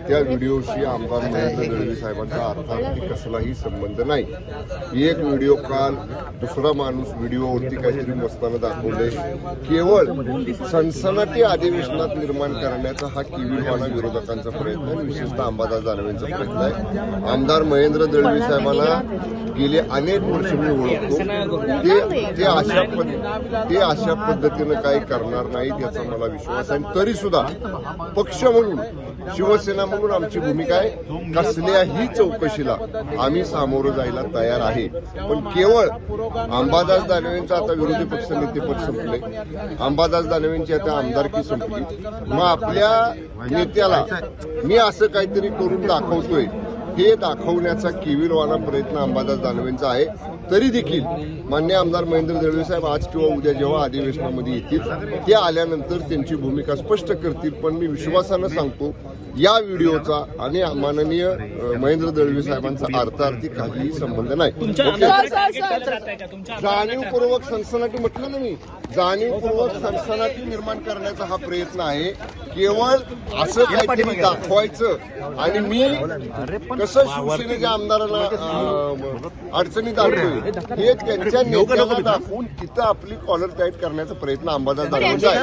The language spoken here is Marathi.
त्या व्हिडिओशी आमदार महेंद्र दळवी साहेबांचा अर्थार्थी कसलाही संबंध नाही। एक व्हिडिओ काल दुसरा माणूस व्हिडिओवरती काहीतरी मस्ताना दाखवले, केवळ सनसनाटी अधिवेशनात निर्माण करण्याचा हा किवीलवाणा विरोधकांचा प्रयत्न आहे, विशेषतः अंबादास दानवेंचा प्रयत्न आहे। आमदार महेंद्र दळवी साहेबांना गेले अनेक वर्ष मी ओळखतो, ते अशा पद्धतीनं काही करणार नाहीत याचा मला विश्वास आहे। तरी सुद्धा पक्ष म्हणून, शिवसेना म्हणून आमची भूमिका आहे, कसल्याही चौकशीला आम्ही सामोरं जायला तयार आहे। पण केवळ अंबादास दानवेंचं आता विरोधी पक्ष नेतेपद संपले, अंबादास दानवेंची आता आमदारकी संपली, मग आपल्या नेत्याला मी असं काहीतरी करून दाखवतोय हे दाखवण्याचा किवीलवाणा प्रयत्न अंबादास दानवेंचा आहे। तरी देखील मान्य आमदार महेंद्र दळवी साहेब आज किंवा उद्या जेव्हा अधिवेशनामध्ये येतील, ते आल्यानंतर त्यांची भूमिका स्पष्ट करतील। पण मी विश्वासानं सांगतो, या व्हिडिओचा आणि माननीय महेंद्र दळवी साहेबांचा अर्थार्थी काहीही संबंध नाही। जाणीवपूर्वक सनसनाटी म्हटलं ना मी, जाणीवपूर्वक सनसनाटी निर्माण करण्याचा हा प्रयत्न आहे। केवळ असं काहीतरी दाखवायचं आणि मी कसं शिवसेनेच्या आमदारांना अडचणीत आणतोय हे त्यांच्या नेत्याला दाखवून तिथं आपली कॉलर टाईट करण्याचा प्रयत्न अंबादास दानवेंचा आहे।